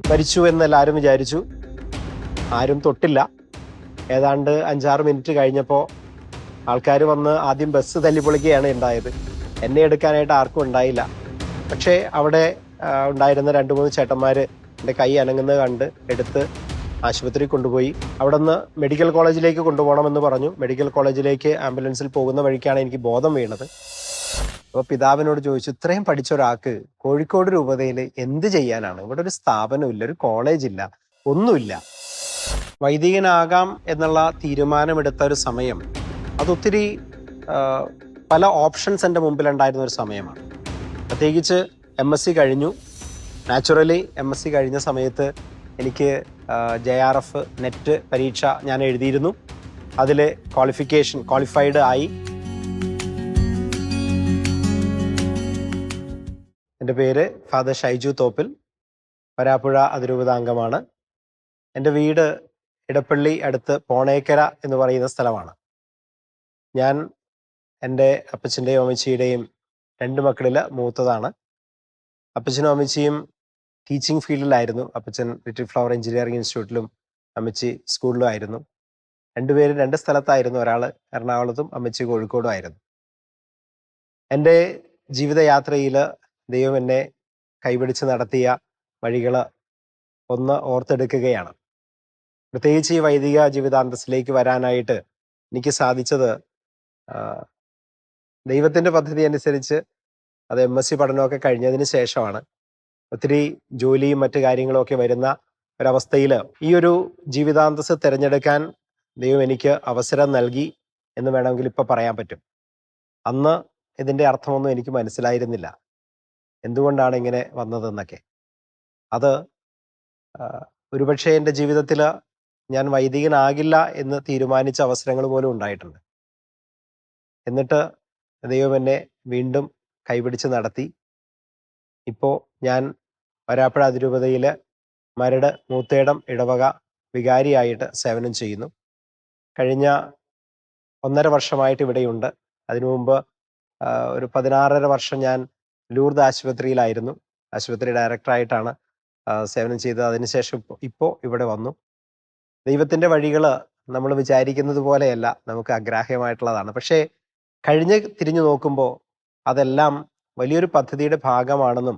മരിച്ചു എന്നെല്ലാവരും വിചാരിച്ചു. ആരും തൊട്ടില്ല. ഏതാണ്ട് 5-6 മിനിറ്റ് കഴിഞ്ഞപ്പോൾ ആൾക്കാർ വന്ന് ആദ്യം ബസ് തല്ലിപ്പൊളിക്കുകയാണ് ഉണ്ടായത്. എന്നെ എടുക്കാനായിട്ട് ആർക്കും ഉണ്ടായില്ല. പക്ഷേ അവിടെ ഉണ്ടായിരുന്ന 2-3 ചേട്ടന്മാർ എൻ്റെ കൈ അനങ്ങുന്നത് കണ്ട് എടുത്ത് ആശുപത്രി കൊണ്ടുപോയി. അവിടെ നിന്ന് മെഡിക്കൽ കോളേജിലേക്ക് കൊണ്ടുപോകണമെന്ന് പറഞ്ഞു. മെഡിക്കൽ കോളേജിലേക്ക് ആംബുലൻസിൽ പോകുന്ന വഴിക്കാണ് എനിക്ക് ബോധം വീണത്. അപ്പോൾ പിതാവിനോട് ചോദിച്ചു, ഇത്രയും പഠിച്ച ഒരാൾക്ക് കോഴിക്കോട് രൂപതയിൽ എന്ത് ചെയ്യാനാണ്? ഇവിടെ ഒരു സ്ഥാപനമില്ല, ഒരു കോളേജില്ല, ഒന്നുമില്ല. വൈദികനാകാം എന്നുള്ള തീരുമാനമെടുത്ത ഒരു സമയം, അതൊത്തിരി പല ഓപ്ഷൻസ് എൻ്റെ മുമ്പിലുണ്ടായിരുന്ന ഒരു സമയമാണ്. പ്രത്യേകിച്ച് MSc കഴിഞ്ഞു. നാച്ചുറലി MSc കഴിഞ്ഞ സമയത്ത് എനിക്ക് JRF നെറ്റ് പരീക്ഷ ഞാൻ എഴുതിയിരുന്നു. അതിൽ ക്വാളിഫൈഡ് ആയി. എൻ്റെ പേര് ഫാദർ ഷൈജു തോപ്പിൽ, വരാപ്പുഴ അതിരൂപത അംഗമാണ്. എൻ്റെ വീട് ഇടപ്പള്ളി അടുത്ത് പോണേക്കര എന്ന് പറയുന്ന സ്ഥലമാണ്. ഞാൻ എൻ്റെ അപ്പച്ചൻ്റെയും അമ്മച്ചിയുടെയും 2 മക്കളിൽ മൂത്തതാണ്. അപ്പച്ചനും അമ്മച്ചിയും ടീച്ചിങ് ഫീൽഡിലായിരുന്നു. അപ്പച്ചൻ ലിറ്റിൽ ഫ്ലവർ എഞ്ചിനീയറിംഗ് ഇൻസ്റ്റിറ്റ്യൂട്ടിലും അമ്മച്ചി സ്കൂളിലും ആയിരുന്നു. 2 പേരും 2 സ്ഥലത്തായിരുന്നു. ഒരാൾ എറണാകുളത്തും അമ്മച്ചി കോഴിക്കോടും ആയിരുന്നു. എൻ്റെ ജീവിതയാത്രയിൽ ദൈവം എന്നെ കൈപിടിച്ച് നടത്തിയ വഴികൾ ഒന്ന് ഓർത്തെടുക്കുകയാണ്. പ്രത്യേകിച്ച് ഈ വൈദിക ജീവിതാന്തസ്സിലേക്ക് വരാനായിട്ട് എനിക്ക് സാധിച്ചത് ദൈവത്തിൻ്റെ പദ്ധതി അനുസരിച്ച് അത് MSc പഠനമൊക്കെ കഴിഞ്ഞതിന് ശേഷമാണ്. ഒത്തിരി ജോലിയും മറ്റു കാര്യങ്ങളൊക്കെ വരുന്ന ഒരവസ്ഥയിൽ ഈ ഒരു ജീവിതാന്തസ് തിരഞ്ഞെടുക്കാൻ ദൈവം എനിക്ക് അവസരം നൽകി എന്ന് വേണമെങ്കിൽ ഇപ്പോൾ പറയാൻ പറ്റും. അന്ന് ഇതിൻ്റെ അർത്ഥമൊന്നും എനിക്ക് മനസ്സിലായിരുന്നില്ല, എന്തുകൊണ്ടാണ് ഇങ്ങനെ വന്നതെന്നൊക്കെ. അത് ഒരുപക്ഷെ എൻ്റെ ജീവിതത്തിൽ ഞാൻ വൈദികനാകില്ല എന്ന് തീരുമാനിച്ച അവസരങ്ങൾ പോലും ഉണ്ടായിട്ടുണ്ട്. എന്നിട്ട് ദൈവം എന്നെ വീണ്ടും കൈപിടിച്ച് നടത്തി. ഇപ്പോൾ ഞാൻ വരാപ്പുഴ അതിരൂപതയിൽ മരട് മൂത്തേടം ഇടവക വികാരിയായിട്ട് സേവനം ചെയ്യുന്നു. കഴിഞ്ഞ 1.5 വർഷമായിട്ട് ഇവിടെയുണ്ട്. അതിനു മുമ്പ് ഒരു 16.5 വർഷം ഞാൻ ലൂർദ് ആശുപത്രിയിലായിരുന്നു. ആശുപത്രി ഡയറക്ടറായിട്ടാണ് സേവനം ചെയ്തത്. അതിനുശേഷം ഇപ്പോൾ ഇവിടെ വന്നു. ദൈവത്തിൻ്റെ വഴികൾ നമ്മൾ വിചാരിക്കുന്നത് പോലെയല്ല, നമുക്ക് അഗ്രാഹ്യമായിട്ടുള്ളതാണ്. പക്ഷേ തിരിഞ്ഞു നോക്കുമ്പോൾ അതെല്ലാം വലിയൊരു പദ്ധതിയുടെ ഭാഗമാണെന്നും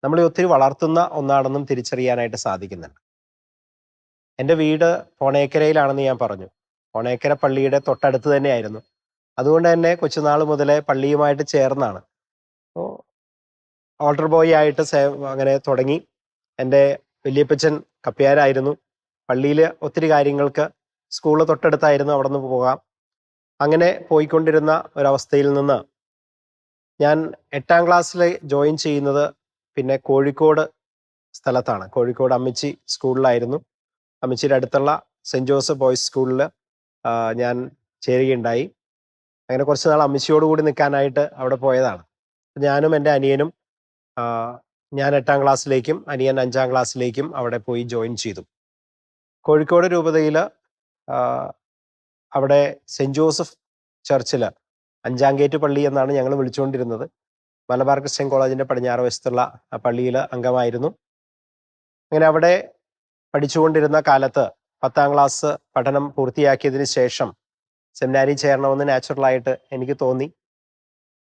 നമ്മളെ ഒത്തിരി വളർത്തുന്ന ഒന്നാണെന്നും തിരിച്ചറിയാനായിട്ട് സാധിക്കുന്നുണ്ട്. എൻ്റെ വീട് പോണേക്കരയിലാണെന്ന് ഞാൻ പറഞ്ഞു. പോണേക്കര പള്ളിയുടെ തൊട്ടടുത്ത് തന്നെയായിരുന്നു. അതുകൊണ്ട് തന്നെ കൊച്ചുനാൾ മുതലേ പള്ളിയുമായിട്ട് ചേർന്നാണ്. അപ്പോൾ ഓൾട്ടർ ബോയ് ആയിട്ട് അങ്ങനെ തുടങ്ങി. എൻ്റെ വല്യപ്പച്ചൻ കപ്പ്യാരായിരുന്നു. പള്ളിയിൽ ഒത്തിരി കാര്യങ്ങൾക്ക് സ്കൂള് തൊട്ടടുത്തായിരുന്നു, അവിടെ നിന്ന് പോകാം. അങ്ങനെ പോയിക്കൊണ്ടിരുന്ന ഒരവസ്ഥയിൽ നിന്ന് ഞാൻ 8ാം ക്ലാസ്സിൽ ജോയിൻ ചെയ്യുന്നത് പിന്നെ കോഴിക്കോട് സ്ഥലത്താണ്. കോഴിക്കോട് അമ്മച്ചി സ്കൂളിലായിരുന്നു. അമ്മച്ചിയുടെ അടുത്തുള്ള സെൻറ്റ് ജോസഫ് ബോയ്സ് സ്കൂളിൽ ഞാൻ ചേരുകയുണ്ടായി. അങ്ങനെ കുറച്ച് നാൾ അമ്മച്ചിയോടുകൂടി നിൽക്കാനായിട്ട് അവിടെ പോയതാണ്. ഞാനും എൻ്റെ അനിയനും ഞാൻ 8ാം ക്ലാസ്സിലേക്കും അനിയൻ 5ാം ക്ലാസ്സിലേക്കും അവിടെ പോയി ജോയിൻ ചെയ്തു. കോഴിക്കോട് രൂപതയിൽ അവിടെ സെൻറ്റ് ജോസഫ് ചർച്ചിൽ 5ാം ഗേറ്റ് പള്ളി എന്നാണ് ഞങ്ങൾ വിളിച്ചുകൊണ്ടിരുന്നത്. മലബാർ ക്രിസ്ത്യൻ കോളേജിൻ്റെ പടിഞ്ഞാറ് വശത്തുള്ള ആ പള്ളിയിൽ അംഗമായിരുന്നു. അങ്ങനെ അവിടെ പഠിച്ചുകൊണ്ടിരുന്ന കാലത്ത് 10ാം ക്ലാസ് പഠനം പൂർത്തിയാക്കിയതിന് ശേഷം സെമിനാരി ചേരണമെന്ന് നാച്ചുറലായിട്ട് എനിക്ക് തോന്നി.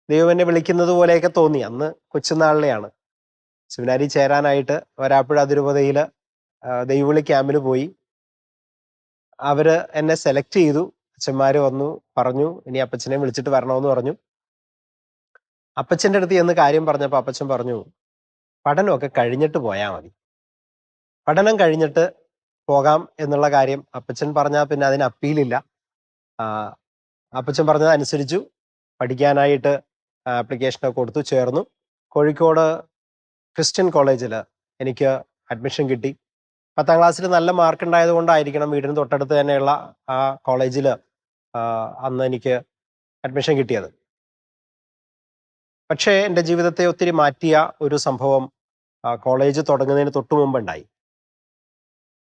ദൈവം എന്നെ വിളിക്കുന്നത് പോലെയൊക്കെ തോന്നി. അന്ന് കൊച്ചുനാളിലെയാണ്. സെമിനാരി ചേരാനായിട്ട് വരാപ്പുഴ അതിരൂപതയിൽ ദൈവവിളി ക്യാമ്പിന് പോയി. അവർ എന്നെ സെലക്ട് ചെയ്തു. അച്ഛന്മാർ വന്നു പറഞ്ഞു, ഇനി അപ്പച്ചനെ വിളിച്ചിട്ട് വരണമെന്ന് പറഞ്ഞു. അപ്പച്ചൻ്റെ അടുത്ത് ചെന്ന് കാര്യം പറഞ്ഞപ്പോൾ അപ്പച്ചൻ പറഞ്ഞു, പഠനമൊക്കെ കഴിഞ്ഞിട്ട് പോയാൽ മതി, പഠനം കഴിഞ്ഞിട്ട് പോകാം എന്നുള്ള കാര്യം അപ്പച്ചൻ പറഞ്ഞാൽ പിന്നെ അതിന് അപ്പീലില്ല. അപ്പച്ചൻ പറഞ്ഞത് അനുസരിച്ചു. പഠിക്കാനായിട്ട് ആപ്ലിക്കേഷനൊക്കെ കൊടുത്തു, ചേർന്നു. കോഴിക്കോട് ക്രിസ്ത്യൻ കോളേജിൽ എനിക്ക് അഡ്മിഷൻ കിട്ടി. 10ാം ക്ലാസ്സിൽ നല്ല മാർക്ക് ഉണ്ടായത് കൊണ്ടായിരിക്കണം വീടിന് തൊട്ടടുത്ത് തന്നെയുള്ള ആ കോളേജിൽ അന്ന് എനിക്ക് അഡ്മിഷൻ കിട്ടിയത്. പക്ഷേ എൻ്റെ ജീവിതത്തെ ഒത്തിരി മാറ്റിയ ഒരു സംഭവം കോളേജ് തുടങ്ങുന്നതിന് തൊട്ട് മുമ്പുണ്ടായി.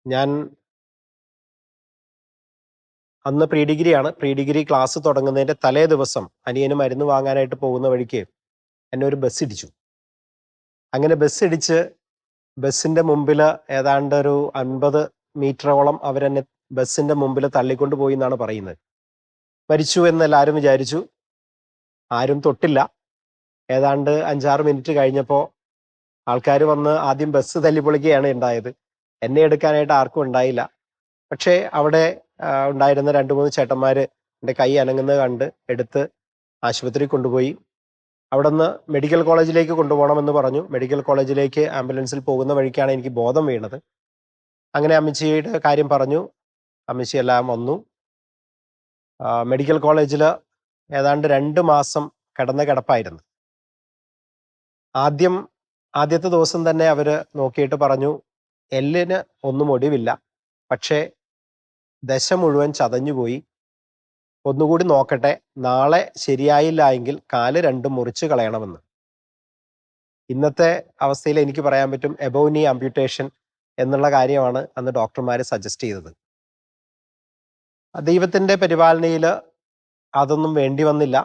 ഞാൻ അന്ന് പ്രീ ഡിഗ്രിയാണ്. പ്രീ ഡിഗ്രി ക്ലാസ് തുടങ്ങുന്നതിൻ്റെ തലേ ദിവസം അനിയന് മരുന്ന് വാങ്ങാനായിട്ട് പോകുന്ന വഴിക്ക് എന്നെ ഒരു ബസ് ഇടിച്ചു. അങ്ങനെ ബസ് ഇടിച്ച് ബസ്സിന്റെ മുമ്പിൽ ഏതാണ്ട് ഒരു 50 മീറ്ററോളം അവരെന്നെ ബസ്സിന്റെ മുമ്പിൽ തള്ളിക്കൊണ്ട് പോയി എന്നാണ് പറയുന്നത്. മരിച്ചു എന്ന് എല്ലാവരും വിചാരിച്ചു. ആരും തൊട്ടില്ല. ഏതാണ്ട് 5-6 മിനിറ്റ് കഴിഞ്ഞപ്പോൾ ആൾക്കാർ വന്ന് ആദ്യം ബസ് തല്ലിപ്പൊളിക്കുകയാണ് ഉണ്ടായത്. എന്നെ എടുക്കാനായിട്ട് ആർക്കും ഉണ്ടായില്ല. പക്ഷേ അവിടെ ഉണ്ടായിരുന്ന 2-3 ചേട്ടന്മാർ എൻ്റെ കൈ അനങ്ങുന്നത് കണ്ട് എടുത്ത് ആശുപത്രിയിൽ കൊണ്ടുപോയി. അവിടുന്ന് മെഡിക്കൽ കോളേജിലേക്ക് കൊണ്ടുപോകണമെന്ന് പറഞ്ഞു. മെഡിക്കൽ കോളേജിലേക്ക് ആംബുലൻസിൽ പോകുന്ന വഴിക്കാണ് എനിക്ക് ബോധം വീണത്. അങ്ങനെ അമ്മച്ചിയുടെ കാര്യം പറഞ്ഞു. അമ്മച്ചി എല്ലാം വന്നു. മെഡിക്കൽ കോളേജിൽ ഏതാണ്ട് 2 മാസം കിടന്ന കിടപ്പായിരുന്നു. ആദ്യത്തെ ദിവസം തന്നെ അവർ നോക്കിയിട്ട് പറഞ്ഞു, എല്ലിന് ഒന്നും ഒടിവില്ല, പക്ഷേ ദശ മുഴുവൻ ചതഞ്ഞുപോയി. ഒന്നുകൂടി നോക്കട്ടെ, നാളെ ശരിയായില്ല എങ്കിൽ കാല് 2 മുറിച്ച് കളയണമെന്ന്. ഇന്നത്തെ അവസ്ഥയിൽ എനിക്ക് പറയാൻ പറ്റും എബോവ് നീ ആംപ്യൂട്ടേഷൻ എന്നുള്ള കാര്യമാണ് അന്ന് ഡോക്ടർമാർ സജസ്റ്റ് ചെയ്തത്. ദൈവത്തിൻ്റെ പരിപാലനയിൽ അതൊന്നും വേണ്ടി വന്നില്ല.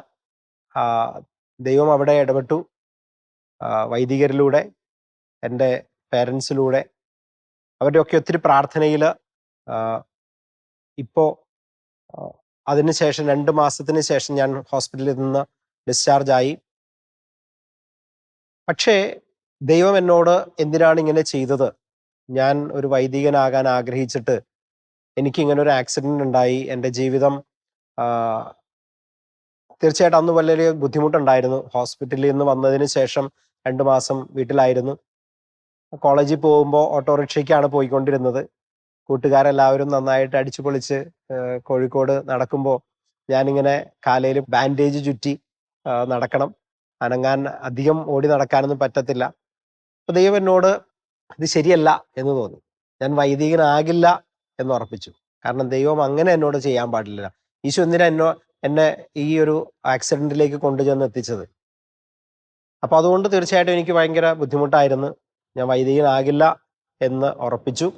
ദൈവം അവിടെ ഇടപെട്ടു. വൈദികരിലൂടെ, എൻ്റെ പേരൻസിലൂടെ, അവരുടെയൊക്കെ ഒത്തിരി പ്രാർത്ഥനയിൽ ഇപ്പോൾ അതിനുശേഷം 2 മാസത്തിന് ശേഷം ഞാൻ ഹോസ്പിറ്റലിൽ നിന്ന് ഡിസ്ചാർജായി. പക്ഷേ ദൈവം എന്നോട് എന്തിനാണ് ഇങ്ങനെ ചെയ്തത്? ഞാൻ ഒരു വൈദികനാകാൻ ആഗ്രഹിച്ചിട്ട് എനിക്കിങ്ങനെ ഒരു ആക്സിഡൻ്റ് ഉണ്ടായി. എൻ്റെ ജീവിതം തീർച്ചയായിട്ടും അന്ന് വളരെ ബുദ്ധിമുട്ടുണ്ടായിരുന്നു. ഹോസ്പിറ്റലിൽ നിന്ന് വന്നതിന് ശേഷം 2 മാസം വീട്ടിലായിരുന്നു. കോളേജിൽ പോകുമ്പോൾ ഓട്ടോറിക്ഷയ്ക്കാണ് പോയിക്കൊണ്ടിരുന്നത്. കൂട്ടുകാരെല്ലാവരും നന്നായിട്ട് അടിച്ചു പൊളിച്ച് കോഴിക്കോട് നടക്കുമ്പോൾ ഞാനിങ്ങനെ കാലയിൽ ബാൻഡേജ് ചുറ്റി നടക്കണം. അനങ്ങാൻ അധികം ഓടി നടക്കാനൊന്നും പറ്റത്തില്ല. അപ്പോൾ ദൈവം എന്നോട് ഇത് ശരിയല്ല എന്ന് തോന്നി. ഞാൻ വൈദികനാകില്ല എന്ന് ഉറപ്പിച്ചു. കാരണം ദൈവം അങ്ങനെ എന്നോട് ചെയ്യാൻ പാടില്ല. ഈശോ എന്തിനാ എന്നെ ഈ ഒരു ആക്സിഡൻറ്റിലേക്ക് കൊണ്ടുചെന്ന് എത്തിച്ചത്? അപ്പോൾ അതുകൊണ്ട് തീർച്ചയായിട്ടും എനിക്ക് ഭയങ്കര ബുദ്ധിമുട്ടായിരുന്നു. ഞാൻ വൈദികനാകില്ല എന്ന് ഉറപ്പിച്ചു.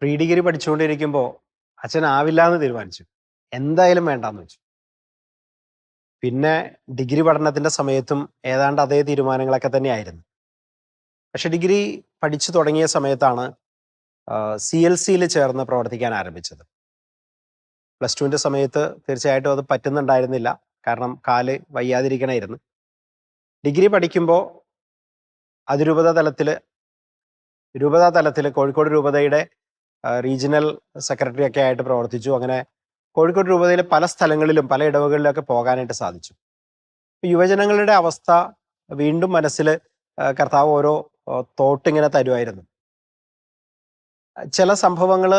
പ്രീ ഡിഗ്രി പഠിച്ചുകൊണ്ടിരിക്കുമ്പോൾ അച്ഛനാവില്ല എന്ന് തീരുമാനിച്ചു. എന്തായാലും വേണ്ടാന്ന് വെച്ചു. പിന്നെ ഡിഗ്രി പഠനത്തിൻ്റെ സമയത്തും ഏതാണ്ട് അതേ തീരുമാനങ്ങളൊക്കെ തന്നെയായിരുന്നു. പക്ഷെ ഡിഗ്രി പഠിച്ചു തുടങ്ങിയ സമയത്താണ് CLCയിൽ ചേർന്ന് പ്രവർത്തിക്കാൻ ആരംഭിച്ചത്. പ്ലസ് ടുവിൻ്റെ സമയത്ത് തീർച്ചയായിട്ടും അത് പറ്റുന്നുണ്ടായിരുന്നില്ല. കാരണം കാല് വയ്യാതിരിക്കണമായിരുന്നു. ഡിഗ്രി പഠിക്കുമ്പോൾ അതിരൂപതാ തലത്തിൽ കോഴിക്കോട് രൂപതയുടെ റീജിയണൽ സെക്രട്ടറി ഒക്കെ ആയിട്ട് പ്രവർത്തിച്ചു. അങ്ങനെ കോഴിക്കോട് രൂപതയിലെ പല സ്ഥലങ്ങളിലും പല ഇടവകളിലൊക്കെ പോകാനായിട്ട് സാധിച്ചു. യുവജനങ്ങളുടെ അവസ്ഥ വീണ്ടും മനസ്സിൽ കർത്താവ് ഓരോ തോട്ടിങ്ങനെ തരുമായിരുന്നു. ചില സംഭവങ്ങൾ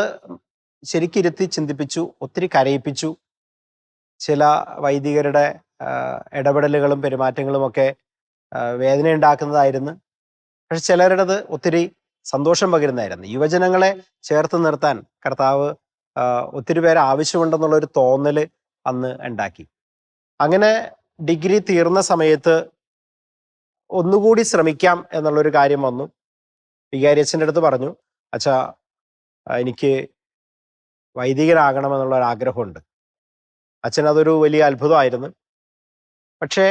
ശരിക്കിരുത്തി ചിന്തിപ്പിച്ചു, ഒത്തിരി കരയിപ്പിച്ചു. ചില വൈദികരുടെ ഇടപെടലുകളും പെരുമാറ്റങ്ങളുമൊക്കെ വേദന ഉണ്ടാക്കുന്നതായിരുന്നു. പക്ഷെ ചിലരുടേത് ഒത്തിരി സന്തോഷം പകരുന്നതായിരുന്നു. യുവജനങ്ങളെ ചേർത്ത് നിർത്താൻ കർത്താവ് ഒത്തിരി പേരെ ആവശ്യമുണ്ടെന്നുള്ളൊരു തോന്നൽ അന്ന് ഉണ്ടാക്കി. അങ്ങനെ ഡിഗ്രി തീർന്ന സമയത്ത് ഒന്നുകൂടി ശ്രമിക്കാം എന്നുള്ളൊരു കാര്യം വന്നു. വികാരി അച്ഛൻ്റെ അടുത്ത് പറഞ്ഞു, അച്ഛാ എനിക്ക് വൈദികനാകണമെന്നുള്ള ഒരു ആഗ്രഹമുണ്ട്. അച്ഛൻ അതൊരു വലിയ അത്ഭുതമായിരുന്നു. പക്ഷേ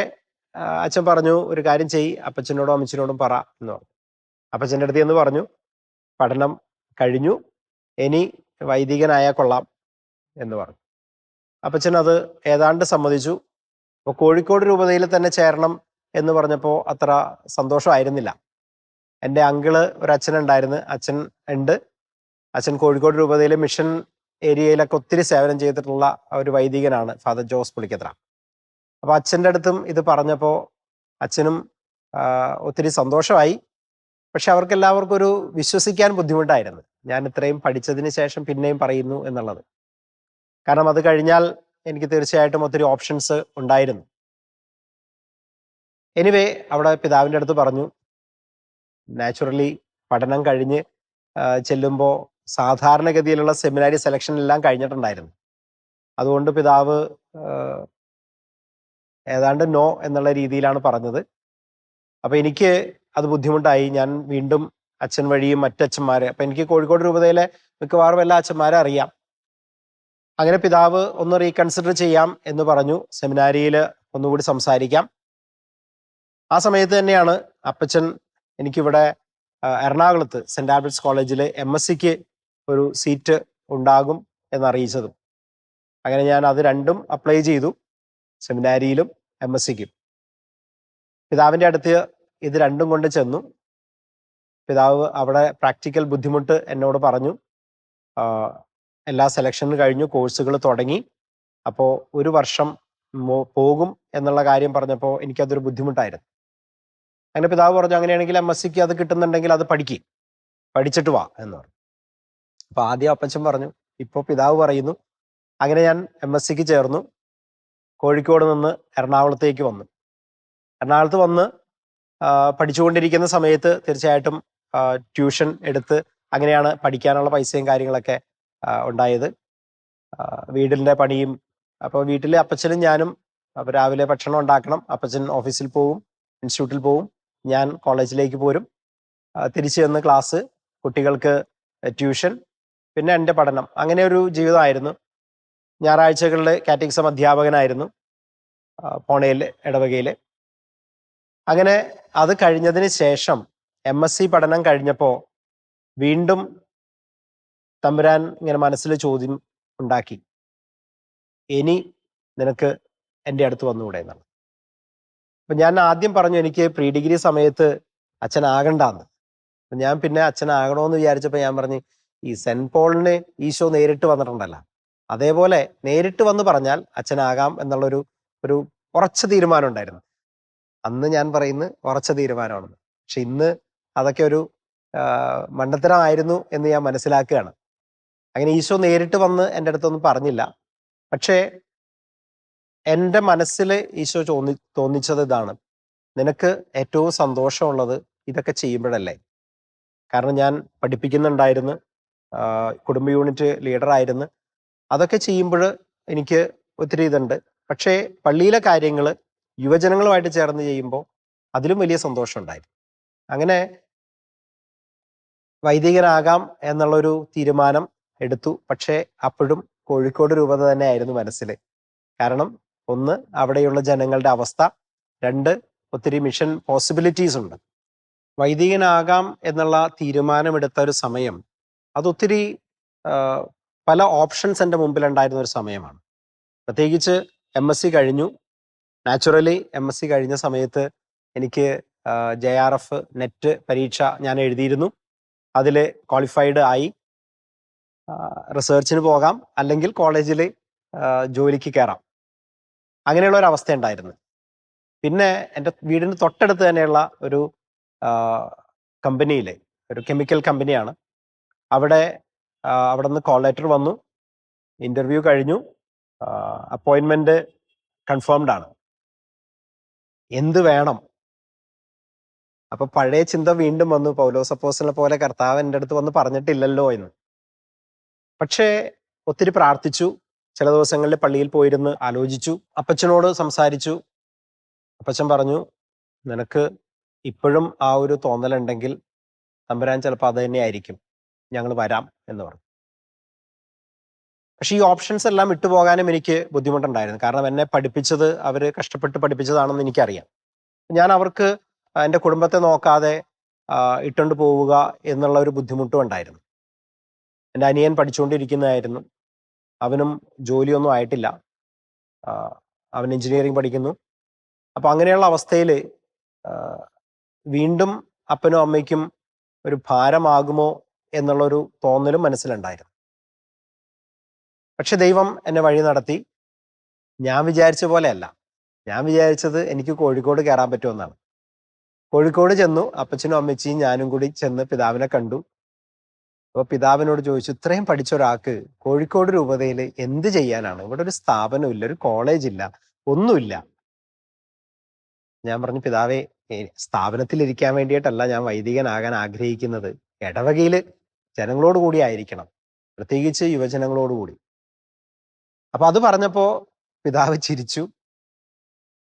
അച്ഛൻ പറഞ്ഞു, ഒരു കാര്യം ചെയ്യ്, അപ്പച്ചനോടും അമ്മച്ചനോടും പറ എന്ന് പറഞ്ഞു. അപ്പച്ചൻ്റെ അടുത്ത് എന്ന് പറഞ്ഞു, പഠനം കഴിഞ്ഞു, ഇനി വൈദികനായാൽ കൊള്ളാം എന്ന് പറഞ്ഞു. അപ്പച്ചൻ അത് ഏതാണ്ട് സമ്മതിച്ചു. അപ്പോൾ കോഴിക്കോട് രൂപതയിൽ തന്നെ ചേരണം എന്ന് പറഞ്ഞപ്പോൾ അത്ര സന്തോഷമായിരുന്നില്ല. എൻ്റെ അങ്കിള് ഒരു അച്ഛനുണ്ടായിരുന്നു, അച്ഛൻ ഉണ്ട്. അച്ഛൻ കോഴിക്കോട് രൂപതയിലെ മിഷൻ ഏരിയയിലൊക്കെ ഒത്തിരി സേവനം ചെയ്തിട്ടുള്ള ഒരു വൈദികനാണ്, ഫാദർ ജോസ് പുളിക്കത്ര. അപ്പോൾ അച്ഛൻ്റെ അടുത്തും ഇത് പറഞ്ഞപ്പോൾ അച്ഛനും ഒത്തിരി സന്തോഷമായി. പക്ഷെ അവർക്കെല്ലാവർക്കും ഒരു വിശ്വസിക്കാൻ ബുദ്ധിമുട്ടായിരുന്നു, ഞാൻ ഇത്രയും പഠിച്ചതിന് ശേഷം പിന്നെയും പറയുന്നു എന്നുള്ളത്. കാരണം അത് കഴിഞ്ഞാൽ എനിക്ക് തീർച്ചയായിട്ടും ഒത്തിരി ഓപ്ഷൻസ് ഉണ്ടായിരുന്നു. എനിവേ അവിടെ പിതാവിൻ്റെ അടുത്ത് പറഞ്ഞു. നാച്ചുറലി പഠനം കഴിഞ്ഞ് ചെല്ലുമ്പോൾ സാധാരണഗതിയിലുള്ള സെമിനാരി സെലക്ഷൻ എല്ലാം കഴിഞ്ഞിട്ടുണ്ടായിരുന്നു. അതുകൊണ്ട് പിതാവ് ഏതാണ്ട് നോ എന്നുള്ള രീതിയിലാണ് പറഞ്ഞത്. അപ്പൊ എനിക്ക് അത് ബുദ്ധിമുട്ടായി. ഞാൻ വീണ്ടും അച്ഛൻ വഴിയും മറ്റച്ഛന്മാരെ, അപ്പൊ എനിക്ക് കോഴിക്കോട് രൂപതയിലെ മിക്കവാറും എല്ലാ അച്ഛന്മാരെ അറിയാം. അങ്ങനെ പിതാവ് ഒന്ന് റീകൺസിഡർ ചെയ്യാം എന്ന് പറഞ്ഞു. സെമിനാരിയിൽ ഒന്നുകൂടി സംസാരിക്കാം. ആ സമയത്ത് തന്നെയാണ് അപ്പച്ചൻ എനിക്കിവിടെ എറണാകുളത്ത് സെന്റ് ആൽബർട്ട്സ് കോളേജിൽ MSc ഒരു സീറ്റ് ഉണ്ടാകും എന്നറിയിച്ചതും. അങ്ങനെ ഞാൻ അത് രണ്ടും അപ്ലൈ ചെയ്തു, സെമിനാരിയിലും MScക്കും. പിതാവിൻ്റെ അടുത്ത് ഇത് രണ്ടും കൊണ്ട് ചെന്നു. പിതാവ് അവിടെ പ്രാക്ടിക്കൽ ബുദ്ധിമുട്ട് എന്നോട് പറഞ്ഞു. എല്ലാ സെലക്ഷനും കഴിഞ്ഞു, കോഴ്സുകൾ തുടങ്ങി. അപ്പോൾ ഒരു വർഷം പോകും എന്നുള്ള കാര്യം പറഞ്ഞപ്പോൾ എനിക്കതൊരു ബുദ്ധിമുട്ടായിരുന്നു. അങ്ങനെ പിതാവ് പറഞ്ഞു, അങ്ങനെയാണെങ്കിൽ MScക്ക് അത് കിട്ടുന്നുണ്ടെങ്കിൽ അത് പഠിച്ചിട്ട് വാ എന്ന് പറഞ്ഞു. അപ്പൊ ആദ്യം അപ്പച്ചൻ പറഞ്ഞു, ഇപ്പോൾ പിതാവ് പറയുന്നു. അങ്ങനെ ഞാൻ MScക്ക് ചേർന്നു. കോഴിക്കോട് നിന്ന് എറണാകുളത്തേക്ക് വന്നു. എറണാകുളത്ത് വന്ന് പഠിച്ചുകൊണ്ടിരിക്കുന്ന സമയത്ത് തീർച്ചയായിട്ടും ട്യൂഷൻ എടുത്ത് അങ്ങനെയാണ് പഠിക്കാനുള്ള പൈസയും കാര്യങ്ങളൊക്കെ ഉണ്ടായത്. വീടിൻ്റെ പണിയും. അപ്പോൾ വീട്ടിൽ അപ്പച്ചനും ഞാനും, അപ്പോൾ രാവിലെ ഭക്ഷണം ഉണ്ടാക്കണം. അപ്പച്ചൻ ഓഫീസിൽ പോവും, ഇൻസ്റ്റിറ്റ്യൂട്ടിൽ പോവും, ഞാൻ കോളേജിലേക്ക് പോരും. തിരിച്ചു വന്ന് ക്ലാസ്, കുട്ടികൾക്ക് ട്യൂഷൻ, പിന്നെ എൻ്റെ പഠനം. അങ്ങനെ ഒരു ജീവിതമായിരുന്നു. ഞായറാഴ്ചകളിൽ കാറ്റഗിസം അധ്യാപകനായിരുന്നു പോണയിൽ ഇടവകയിൽ. അങ്ങനെ അത് കഴിഞ്ഞതിന് ശേഷം MSc പഠനം കഴിഞ്ഞപ്പോൾ വീണ്ടും തമ്പുരാൻ ഇങ്ങനെ മനസ്സിൽ ചോദ്യം ഉണ്ടാക്കി, ഇനി നിനക്ക് എൻ്റെ അടുത്ത് വന്നുകൂടെ എന്നാണ്. അപ്പം ഞാൻ ആദ്യം പറഞ്ഞു, എനിക്ക് പ്രീ ഡിഗ്രി സമയത്ത് അച്ഛനാകണ്ടെന്ന്. അപ്പം ഞാൻ പിന്നെ അച്ഛനാകണമെന്ന് വിചാരിച്ചപ്പോൾ ഞാൻ പറഞ്ഞു, ഈ സെൻറ്റ് പോളിന് ഈശോ നേരിട്ട് വന്നിട്ടുണ്ടല്ലോ, അതേപോലെ നേരിട്ട് വന്ന് പറഞ്ഞാൽ അച്ഛനാകാം എന്നുള്ളൊരു ഉറച്ച തീരുമാനം ഉണ്ടായിരുന്നു. അന്ന് ഞാൻ പറയുന്നത് ഉറച്ച തീരുമാനമാണെന്ന്. പക്ഷെ ഇന്ന് അതൊക്കെ ഒരു മണ്ടത്തരമായിരുന്നു എന്ന് ഞാൻ മനസ്സിലാക്കുകയാണ്. അങ്ങനെ ഈശോ നേരിട്ട് വന്ന് എൻ്റെ അടുത്തൊന്നും പറഞ്ഞില്ല. പക്ഷേ എൻ്റെ മനസ്സിൽ ഈശോ തോന്നിച്ചത് ഇതാണ്, നിനക്ക് ഏറ്റവും സന്തോഷമുള്ളത് ഇതൊക്കെ ചെയ്യുമ്പോഴല്ലേ. കാരണം ഞാൻ പഠിപ്പിക്കുന്നുണ്ടായിരുന്നു, കുടുംബ യൂണിറ്റ് ലീഡറായിരുന്നു. അതൊക്കെ ചെയ്യുമ്പോൾ എനിക്ക് ഒത്തിരി ഇതുണ്ട്. പക്ഷേ പള്ളിയിലെ കാര്യങ്ങൾ യുവജനങ്ങളുമായിട്ട് ചേർന്ന് ചെയ്യുമ്പോൾ അതിലും വലിയ സന്തോഷം ഉണ്ടായിരുന്നു. അങ്ങനെ വൈദികനാകാം എന്നുള്ളൊരു തീരുമാനം എടുത്തു. പക്ഷേ അപ്പോഴും കോഴിക്കോട് രൂപത തന്നെയായിരുന്നു മനസ്സിൽ. കാരണം ഒന്ന്, അവിടെയുള്ള ജനങ്ങളുടെ അവസ്ഥ; രണ്ട്, ഒത്തിരി മിഷൻ പോസിബിലിറ്റീസ് ഉണ്ട്. വൈദികനാകാം എന്നുള്ള തീരുമാനമെടുത്ത ഒരു സമയം, അതൊത്തിരി പല ഓപ്ഷൻസ് എൻ്റെ മുമ്പിലുണ്ടായിരുന്ന ഒരു സമയമാണ്. പ്രത്യേകിച്ച് MSc കഴിഞ്ഞു. നാച്ചുറലി MSc കഴിഞ്ഞ സമയത്ത് എനിക്ക് JRF നെറ്റ് പരീക്ഷ ഞാൻ എഴുതിയിരുന്നു. അതിൽ ക്വാളിഫൈഡ് ആയി. റിസർച്ചിന് പോകാം, അല്ലെങ്കിൽ കോളേജിൽ ജോലിക്ക് കയറാം. അങ്ങനെയുള്ള ഒരു അവസ്ഥ ഉണ്ടായിരുന്നു. പിന്നെ എൻ്റെ വീടിന് തൊട്ടടുത്ത് തന്നെയുള്ള ഒരു കമ്പനിയിൽ, ഒരു കെമിക്കൽ കമ്പനിയാണ്, അവിടെ നിന്ന് കോൾ ലെറ്റർ വന്നു. ഇൻ്റർവ്യൂ കഴിഞ്ഞു. അപ്പോയിൻമെൻറ്റ് കൺഫേംഡ് ആണ്. എന്ത് വേണം? അപ്പൊ പഴയ ചിന്ത വീണ്ടും വന്നു, പൗലോസ് അപ്പോസ്തലനെ പോലെ കർത്താവ് എൻ്റെ അടുത്ത് വന്ന് പറഞ്ഞിട്ടില്ലല്ലോ എന്ന്. പക്ഷേ ഒത്തിരി പ്രാർത്ഥിച്ചു. ചില ദിവസങ്ങളിൽ പള്ളിയിൽ പോയിരുന്ന് ആലോചിച്ചു. അപ്പച്ചനോട് സംസാരിച്ചു. അപ്പച്ചൻ പറഞ്ഞു, നിനക്ക് ഇപ്പോഴും ആ ഒരു തോന്നലുണ്ടെങ്കിൽ തമ്പുരാൻ ചിലപ്പോൾ അത് തന്നെയായിരിക്കും, ഞങ്ങൾ വരാം എന്ന് പറഞ്ഞു. പക്ഷെ ഈ ഓപ്ഷൻസ് എല്ലാം വിട്ടുപോകാനും എനിക്ക് ബുദ്ധിമുട്ടുണ്ടായിരുന്നു. കാരണം എന്നെ പഠിപ്പിച്ചത് അവർ കഷ്ടപ്പെട്ട് പഠിപ്പിച്ചതാണെന്ന് എനിക്കറിയാം. ഞാൻ അവർക്ക് എൻ്റെ കുടുംബത്തെ നോക്കാതെ ഇട്ടുകൊണ്ട് പോവുക എന്നുള്ള ഒരു ബുദ്ധിമുട്ടും ഉണ്ടായിരുന്നു. എൻ്റെ അനിയൻ പഠിച്ചുകൊണ്ടിരിക്കുന്നതായിരുന്നു. അവനും ജോലിയൊന്നും ആയിട്ടില്ല. അവൻ എഞ്ചിനീയറിംഗ് പഠിക്കുന്നു. അപ്പോൾ അങ്ങനെയുള്ള അവസ്ഥയിൽ വീണ്ടും അപ്പനും അമ്മയ്ക്കും ഒരു ഭാരമാകുമോ എന്നുള്ളൊരു തോന്നലും മനസ്സിലുണ്ടായിരുന്നു. പക്ഷെ ദൈവം എന്നെ വഴി നടത്തി. ഞാൻ വിചാരിച്ച പോലെയല്ല. ഞാൻ വിചാരിച്ചത് എനിക്ക് കോഴിക്കോട് കയറാൻ പറ്റുമെന്നാണ്. കോഴിക്കോട് ചെന്നു. അപ്പച്ചനും അമ്മച്ചിയും ഞാനും കൂടി ചെന്ന് പിതാവിനെ കണ്ടു. അപ്പോൾ പിതാവിനോട് ചോദിച്ചു, ഇത്രയും പഠിച്ച ഒരാൾക്ക് കോഴിക്കോട് രൂപതയിൽ എന്ത് ചെയ്യാനാണ്? ഇവിടെ ഒരു സ്ഥാപനമില്ല, ഒരു കോളേജില്ല, ഒന്നുമില്ല. ഞാൻ പറഞ്ഞു, പിതാവേ, സ്ഥാപനത്തിൽ ഇരിക്കാൻ വേണ്ടിയിട്ടല്ല ഞാൻ വൈദികനാകാൻ ആഗ്രഹിക്കുന്നത്. ഇടവകയിൽ ജനങ്ങളോട് കൂടി ആയിരിക്കണം, പ്രത്യേകിച്ച് യുവജനങ്ങളോട് കൂടി. അപ്പൊ അത് പറഞ്ഞപ്പോൾ പിതാവ് ചിരിച്ചു.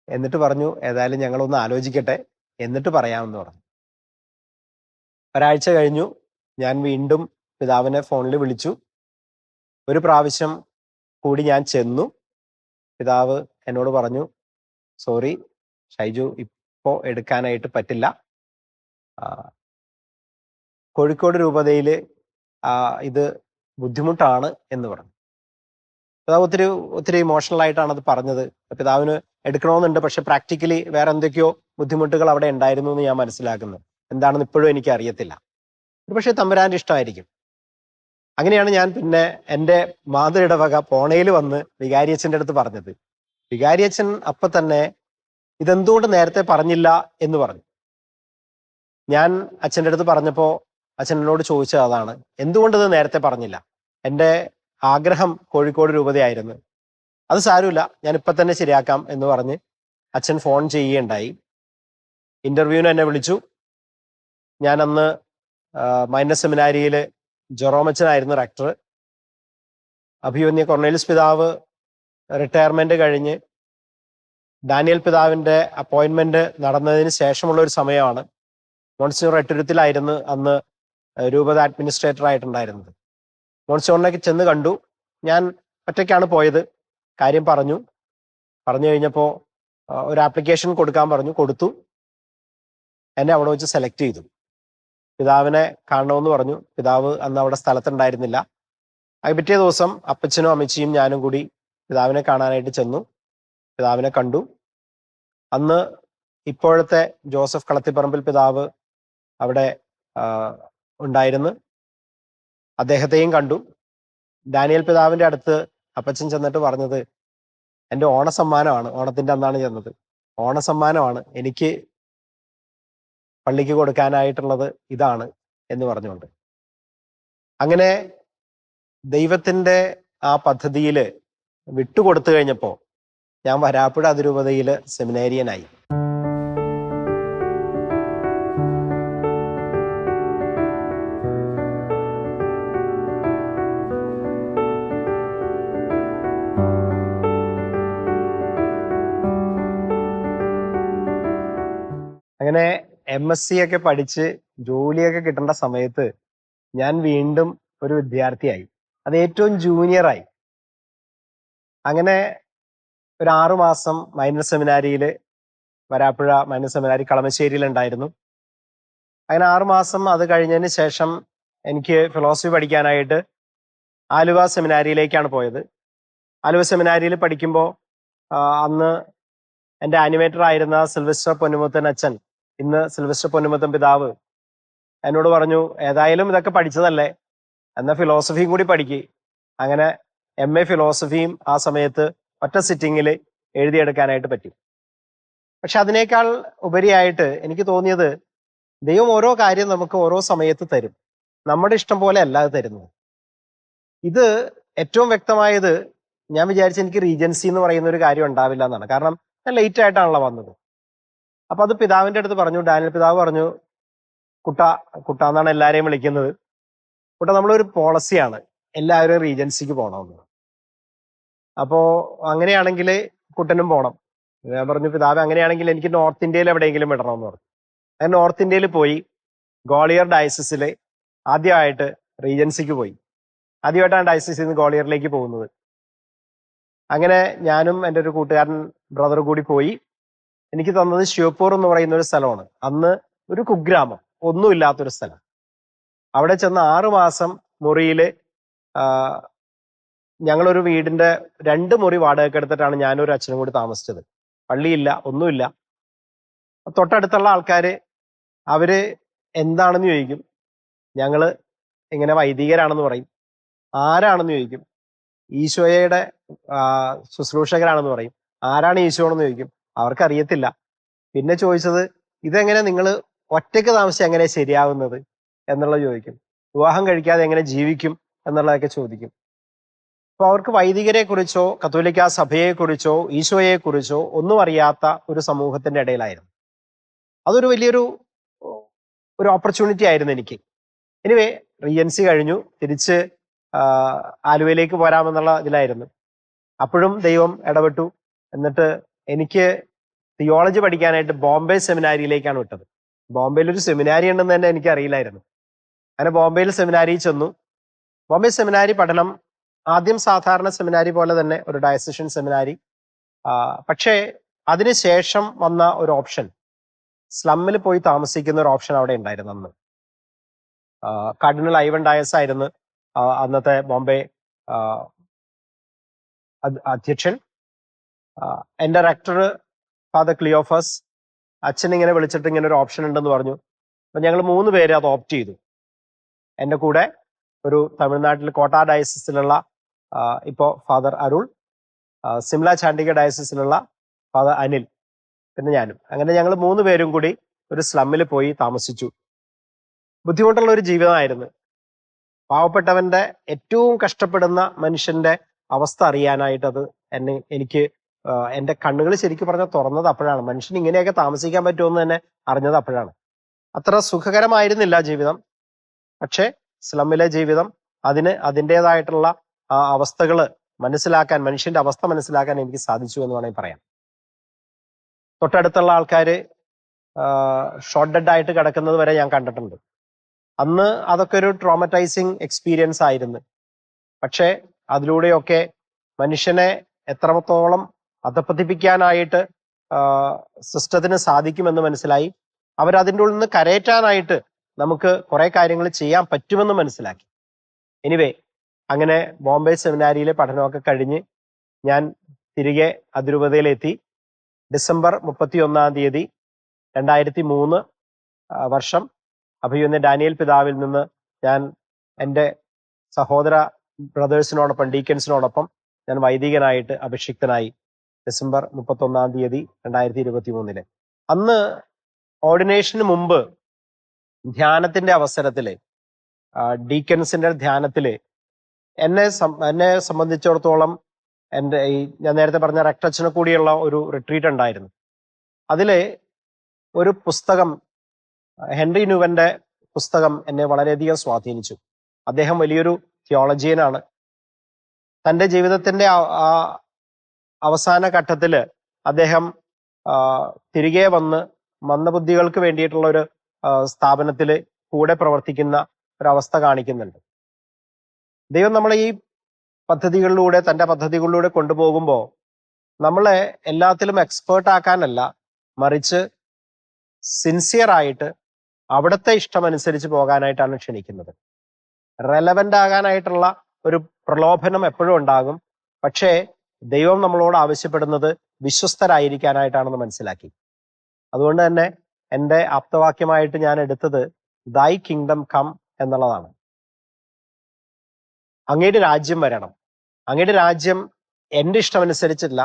എന്നിട്ട് പറഞ്ഞു, ഏതായാലും ഞങ്ങളൊന്ന് ആലോചിക്കട്ടെ, എന്നിട്ട് പറയാമെന്ന് പറഞ്ഞു. ഒരാഴ്ച കഴിഞ്ഞു. ഞാൻ വീണ്ടും പിതാവിനെ ഫോണിൽ വിളിച്ചു. ഒരു പ്രാവശ്യം കൂടി ഞാൻ ചെന്നു. പിതാവ് എന്നോട് പറഞ്ഞു, സോറി ഷൈജു, ഇപ്പോ എടുക്കാനായിട്ട് പറ്റില്ല. ആ, കോഴിക്കോട് രൂപതയിൽ ഇത് ബുദ്ധിമുട്ടാണ് എന്ന് പറഞ്ഞു. പിതാവ് ഒത്തിരി ഒത്തിരി ഇമോഷണൽ ആയിട്ടാണ് അത് പറഞ്ഞത്. പിതാവിന് എടുക്കണമെന്നുണ്ട്, പക്ഷെ പ്രാക്ടിക്കലി വേറെ എന്തൊക്കെയോ ബുദ്ധിമുട്ടുകൾ അവിടെ ഉണ്ടായിരുന്നു എന്ന് ഞാൻ മനസ്സിലാക്കുന്നു. എന്താണെന്ന് ഇപ്പോഴും എനിക്ക് അറിയത്തില്ല. പക്ഷേ തമ്പുരാന്റെ ഇഷ്ടമായിരിക്കും. അങ്ങനെയാണ് ഞാൻ പിന്നെ എൻ്റെ മാതൃഇടവക പോണയിൽ വന്ന് വികാരിയച്ഛൻ്റെ അടുത്ത് പറഞ്ഞത്. വികാരിയച്ഛൻ അപ്പൊ തന്നെ ഇതെന്തുകൊണ്ട് നേരത്തെ പറഞ്ഞില്ല എന്ന് പറഞ്ഞു. ഞാൻ അച്ഛൻ്റെ അടുത്ത് പറഞ്ഞപ്പോൾ അച്ഛൻ എന്നോട് ചോദിച്ചത് അതാണ്, എന്തുകൊണ്ട് ഇത് നേരത്തെ പറഞ്ഞില്ല? എൻ്റെ ആഗ്രഹം കോഴിക്കോട് രൂപതയായിരുന്നു. അത് സാരമില്ല, ഞാൻ ഇപ്പൊ തന്നെ ശരിയാക്കാം എന്ന് പറഞ്ഞ് അച്ഛൻ ഫോൺ ചെയ്യുകയുണ്ടായി. ഇന്റർവ്യൂവിന് എന്നെ വിളിച്ചു. ഞാൻ അന്ന് മൈനസ് സെമിനാരിയിൽ ജെറോമച്ചനായിരുന്നു റെക്ടർ. അഭിമന്യ കൊർണേലിയസ് പിതാവ് റിട്ടയർമെന്റ് കഴിഞ്ഞ് ഡാനിയൽ പിതാവിന്റെ അപ്പോയിന്റ്മെന്റ് നടന്നതിന് ശേഷമുള്ള ഒരു സമയമാണ്. മോൺസിഞ്ഞോർ എട്ടുരുത്തിലായിരുന്നു അന്ന് രൂപത അഡ്മിനിസ്ട്രേറ്റർ ആയിട്ടുണ്ടായിരുന്നത്. മോൺസിഞ്ഞോറിനെ ചെന്ന് കണ്ടു. ഞാൻ ഒറ്റയ്ക്കാണ് പോയത്. കാര്യം പറഞ്ഞു കഴിഞ്ഞപ്പോൾ ഒരു ആപ്ലിക്കേഷൻ കൊടുക്കാൻ പറഞ്ഞു. കൊടുത്തു. എന്നെ അവിടെ വെച്ച് സെലക്ട് ചെയ്തു. പിതാവിനെ കാണണമെന്ന് പറഞ്ഞു. പിതാവ് അന്ന് അവിടെ സ്ഥലത്തുണ്ടായിരുന്നില്ല. അത് പിറ്റേ ദിവസം അപ്പച്ചനും അമ്മച്ചിയും ഞാനും കൂടി പിതാവിനെ കാണാനായിട്ട് ചെന്നു. പിതാവിനെ കണ്ടു. അന്ന് ഇപ്പോഴത്തെ ജോസഫ് കളത്തിപ്പറമ്പിൽ പിതാവ് അവിടെ ഉണ്ടായിരുന്നു. അദ്ദേഹത്തെയും കണ്ടു. ഡാനിയൽ പിതാവിന്റെ അടുത്ത് അപ്പച്ചൻ ചെന്നിട്ട് പറഞ്ഞത്, എൻ്റെ ഓണസമ്മാനമാണ്, ഓണത്തിന്റെ അന്നാണ് ചെന്നത്, ഓണസമ്മാനമാണ് എനിക്ക് പള്ളിക്ക് കൊടുക്കാനായിട്ടുള്ളത് ഇതാണ് എന്ന് പറഞ്ഞുകൊണ്ട്. അങ്ങനെ ദൈവത്തിന്റെ ആ പദ്ധതിയിൽ വിട്ടുകൊടുത്തു കഴിഞ്ഞപ്പോൾ ഞാൻ വരാപ്പുഴ അതിരൂപതയിൽ സെമിനേരിയനായി. അങ്ങനെ MSc ഒക്കെ പഠിച്ച് ജോലിയൊക്കെ കിട്ടേണ്ട സമയത്ത് ഞാൻ വീണ്ടും ഒരു വിദ്യാർത്ഥിയായി. അത് ഏറ്റവും ജൂനിയറായി. അങ്ങനെ ഒരു 6 മാസം മൈനർ സെമിനാരിയിൽ, വരാപ്പുഴ മൈനർ സെമിനാരി കളമശ്ശേരിയിൽ ഉണ്ടായിരുന്നു. അങ്ങനെ 6 മാസം അത് കഴിഞ്ഞതിന് ശേഷം എനിക്ക് ഫിലോസഫി പഠിക്കാനായിട്ട് ആലുവ സെമിനാരിയിലേക്കാണ് പോയത്. ആലുവ സെമിനാരിയിൽ പഠിക്കുമ്പോൾ അന്ന് എൻ്റെ ആനിമേറ്റർ ആയിരുന്ന സിൽവസ്റ്റർ പൊന്നുമുത്തൻ അച്ഛൻ, ഇന്ന് സിൽവസ്റ്റർ പൊന്നുമുത്തൻ പിതാവ്, എന്നോട് പറഞ്ഞു, ഏതായാലും ഇതൊക്കെ പഠിച്ചതല്ലേ, എന്നാൽ ഫിലോസഫിയും കൂടി പഠിക്കുക. അങ്ങനെ MA ഫിലോസഫിയും ആ സമയത്ത് ഒറ്റ സിറ്റിങ്ങിൽ എഴുതിയെടുക്കാനായിട്ട് പറ്റി. പക്ഷെ അതിനേക്കാൾ ഉപരിയായിട്ട് എനിക്ക് തോന്നിയത്, ദൈവം ഓരോ കാര്യം നമുക്ക് ഓരോ സമയത്ത് തരും. നമ്മുടെ ഇഷ്ടം പോലെ അല്ല അത് തരുന്നത്. ഇത് ഏറ്റവും വ്യക്തമായത്, ഞാൻ വിചാരിച്ച എനിക്ക് റീജൻസി എന്ന് പറയുന്ന ഒരു കാര്യം ഉണ്ടാവില്ല എന്നാണ്. കാരണം ഞാൻ ലേറ്റ് ആയിട്ടാണല്ലോ വന്നത്. അപ്പൊ അത് പിതാവിന്റെ അടുത്ത് പറഞ്ഞു. ഡാനിയൽ പിതാവ് പറഞ്ഞു, കുട്ട എന്നാണ് എല്ലാരെയും വിളിക്കുന്നത്, കുട്ട നമ്മളൊരു പോളിസിയാണ് എല്ലാവരും റീജൻസിക്ക് പോകണമെന്ന്. അപ്പോ അങ്ങനെയാണെങ്കിൽ കുട്ടനും പോകണം. ഞാൻ പറഞ്ഞു, പിതാവ് അങ്ങനെയാണെങ്കിൽ എനിക്ക് നോർത്ത് ഇന്ത്യയിൽ എവിടെയെങ്കിലും വിടണമെന്ന് പറഞ്ഞു. ഞാൻ നോർത്ത് ഇന്ത്യയിൽ പോയി. ഗ്വാളിയർ ഡയസിസിൽ ആദ്യമായിട്ട് റീജൻസിക്ക് പോയി. ആദ്യമായിട്ടാണ് ഡയസിസിൽ നിന്ന് ഗ്വാളിയറിലേക്ക് പോകുന്നത്. അങ്ങനെ ഞാനും എൻ്റെ ഒരു കൂട്ടുകാരൻ ബ്രദർ കൂടി പോയി. എനിക്ക് തന്നത് ശിവപൂർ എന്ന് പറയുന്ന ഒരു സ്ഥലമാണ്. അന്ന് ഒരു കുഗ്രാമം, ഒന്നുമില്ലാത്തൊരു സ്ഥലം. അവിടെ ചെന്ന് 6 മാസം മുറിയില് ഞങ്ങളൊരു വീടിന്റെ 2 മുറി വാടകയ്ക്ക് എടുത്തിട്ടാണ് ഞാനൊരു അച്ഛനും കൂടി താമസിച്ചത്. പള്ളിയില്ല, ഒന്നുമില്ല. തൊട്ടടുത്തുള്ള ആൾക്കാര് അവര് എന്താണെന്ന് ചോദിക്കും. ഞങ്ങള് ഇങ്ങനെ വൈദികരാണെന്ന് പറയും. ആരാണെന്ന് ചോദിക്കും. ഈശോയുടെ ശുശ്രൂഷകരാണെന്ന് പറയും. ആരാണ് ഈശോ എന്ന് ചോദിക്കും. അവർക്കറിയത്തില്ല. പിന്നെ ചോദിച്ചത്, ഇതെങ്ങനെ നിങ്ങൾ ഒറ്റയ്ക്ക് താമസിച്ച് എങ്ങനെ ശരിയാവുന്നത് എന്നുള്ളത് ചോദിക്കും. വിവാഹം കഴിക്കാതെ എങ്ങനെ ജീവിക്കും എന്നുള്ളതൊക്കെ ചോദിക്കും. അപ്പൊ അവർക്ക് വൈദികരെ കുറിച്ചോ കത്തോലിക്ക സഭയെ കുറിച്ചോ ഈശോയെ കുറിച്ചോ ഒന്നും അറിയാത്ത ഒരു സമൂഹത്തിന്റെ ഇടയിലായിരുന്നു. അതൊരു വലിയൊരു ഓപ്പർച്യൂണിറ്റി ആയിരുന്നു എനിക്ക്. എനിവേ, റീജൻസി കഴിഞ്ഞു. തിരിച്ച് ആലുവയിലേക്ക് പോരാമെന്നുള്ള ഇതിലായിരുന്നു. അപ്പോഴും ദൈവം ഇടപെട്ടു. എന്നിട്ട് എനിക്ക് തിയോളജി പഠിക്കാനായിട്ട് ബോംബെ സെമിനാരിയിലേക്കാണ് വിട്ടത്. ബോംബെയിൽ ഒരു സെമിനാരി ഉണ്ടെന്ന് തന്നെ എനിക്ക് അറിയില്ലായിരുന്നു. അങ്ങനെ ബോംബെയിൽ സെമിനാരിയിൽ ചെന്നു. ബോംബെ സെമിനാരി പഠനം ആദ്യം സാധാരണ സെമിനാരി പോലെ തന്നെ ഒരു ഡയസിഷൻ സെമിനാരി. പക്ഷേ അതിനുശേഷം വന്ന ഒരു ഓപ്ഷൻ, സ്ലമ്മിൽ പോയി താമസിക്കുന്ന ഒരു ഓപ്ഷൻ അവിടെ ഉണ്ടായിരുന്നു അന്ന്. കാർഡിനൽ ഐവൻ ഡയസ് ആയിരുന്നു അന്നത്തെ ബോംബെ അധ്യക്ഷൻ. എൻ്റെ റെക്ടർ ഫാദർ ക്ലിയോഫസ് അച്ഛൻ ഇങ്ങനെ വിളിച്ചിട്ട് ഇങ്ങനെ ഒരു ഓപ്ഷൻ ഉണ്ടെന്ന് പറഞ്ഞു. അപ്പം ഞങ്ങൾ 3 പേര് അത് ഓപ്റ്റ് ചെയ്തു. എൻ്റെ കൂടെ ഒരു തമിഴ്നാട്ടിൽ കോട്ട ഡയസിസിലുള്ള ഇപ്പോൾ ഫാദർ അരുൾ, സിംല ചാണ്ടിക ഡയസിസിലുള്ള ഫാദർ അനിൽ, പിന്നെ ഞാനും. അങ്ങനെ ഞങ്ങൾ 3 പേരും കൂടി ഒരു സ്ലമ്മിൽ പോയി താമസിച്ചു. ബുദ്ധിമുട്ടുള്ള ഒരു ജീവിതമായിരുന്നു. പാവപ്പെട്ടവന്റെ ഏറ്റവും കഷ്ടപ്പെടുന്ന മനുഷ്യന്റെ അവസ്ഥ അറിയാനായിട്ട് എനിക്ക് എൻ്റെ കണ്ണുകൾ ശരിക്കും പറഞ്ഞാൽ തുറന്നത് അപ്പോഴാണ്. മനുഷ്യന് ഇങ്ങനെയൊക്കെ താമസിക്കാൻ പറ്റുമെന്ന് തന്നെ അറിഞ്ഞത് അപ്പോഴാണ്. അത്ര സുഖകരമായിരുന്നില്ല ജീവിതം. പക്ഷേ സ്ലമ്മിലെ ജീവിതം അതിൻ്റെതായിട്ടുള്ള അവസ്ഥകൾ മനസ്സിലാക്കാൻ, മനുഷ്യന്റെ അവസ്ഥ മനസ്സിലാക്കാൻ എനിക്ക് സാധിച്ചു എന്ന് വേണമെങ്കിൽ പറയാം. തൊട്ടടുത്തുള്ള ആൾക്കാർ ഷോർട്ട് ഡെഡ് ആയിട്ട് കിടക്കുന്നത് വരെ ഞാൻ കണ്ടിട്ടുണ്ട്. അന്ന് അതൊക്കെ ഒരു ട്രോമറ്റൈസിങ് എക്സ്പീരിയൻസ് ആയിരുന്നു. പക്ഷേ അതിലൂടെയൊക്കെ മനുഷ്യനെ എത്രത്തോളം അധപ്പതിപ്പിക്കാനായിട്ട് സിസ്റ്റത്തിന് സാധിക്കുമെന്ന് മനസ്സിലായി. അവരതിൻ്റെ ഉള്ളിൽ നിന്ന് കരയറ്റാനായിട്ട് നമുക്ക് കുറെ കാര്യങ്ങൾ ചെയ്യാൻ പറ്റുമെന്ന് മനസ്സിലാക്കി. എനിവേ, അങ്ങനെ ബോംബെ സെമിനാരിയിലെ പഠനമൊക്കെ കഴിഞ്ഞ് ഞാൻ തിരികെ അതിരൂപതയിലെത്തി. ഡിസംബർ 31 2003 വർഷം അഭിയുന്ന ഡാനിയൽ പിതാവിൽ നിന്ന് ഞാൻ എൻ്റെ സഹോദര ബ്രദേഴ്സിനോടൊപ്പം, ഡീക്കൻസിനോടൊപ്പം ഞാൻ വൈദികനായിട്ട് അഭിഷിക്തനായി. ഡിസംബർ 31 2023 അന്ന് ഓർഡിനേഷന് മുമ്പ് ധ്യാനത്തിന്റെ അവസരത്തില്, ഡീക്കൻസിന്റെ ധ്യാനത്തില് എന്നെ സംബന്ധിച്ചിടത്തോളം എൻ്റെ ഞാൻ നേരത്തെ പറഞ്ഞ റെക്ടച്ചനെ കൂടിയുള്ള ഒരു റിട്രീറ്റ് ഉണ്ടായിരുന്നു. അതില് ഒരു പുസ്തകം, ഹെൻറി ന്യൂവന്റെ പുസ്തകം എന്നെ വളരെയധികം സ്വാധീനിച്ചു. അദ്ദേഹം വലിയൊരു തിയോളജിയനാണ്. തൻ്റെ ജീവിതത്തിന്റെ അവസാന ഘട്ടത്തില് അദ്ദേഹം തിരികെ വന്ന് മന്ദബുദ്ധികൾക്ക് വേണ്ടിയിട്ടുള്ള ഒരു സ്ഥാപനത്തില് കൂടെ പ്രവർത്തിക്കുന്ന ഒരവസ്ഥ കാണിക്കുന്നുണ്ട്. ദൈവം നമ്മളെ ഈ പദ്ധതികളിലൂടെ, തൻ്റെ പദ്ധതികളിലൂടെ കൊണ്ടുപോകുമ്പോൾ നമ്മളെ എല്ലാത്തിലും എക്സ്പേർട്ട് ആക്കാനല്ല, മറിച്ച് സിൻസിയർ ആയിട്ട് അവിടുത്തെ ഇഷ്ടമനുസരിച്ച് പോകാനായിട്ടാണ് ക്ഷണിക്കുന്നത്. റെലവൻ്റ് ആകാനായിട്ടുള്ള ഒരു പ്രലോഭനം എപ്പോഴും ഉണ്ടാകും. പക്ഷേ ദൈവം നമ്മളോട് ആവശ്യപ്പെടുന്നത് വിശ്വസ്തരായിരിക്കാനായിട്ടാണെന്ന് മനസ്സിലാക്കി. അതുകൊണ്ട് തന്നെ എൻ്റെ ആപ്തവാക്യമായിട്ട് ഞാൻ എടുത്തത് ദൈ കിങ്ഡം കം എന്നുള്ളതാണ്. അങ്ങയുടെ രാജ്യം വരണം. അങ്ങയുടെ രാജ്യം എൻ്റെ ഇഷ്ടമനുസരിച്ചല്ല,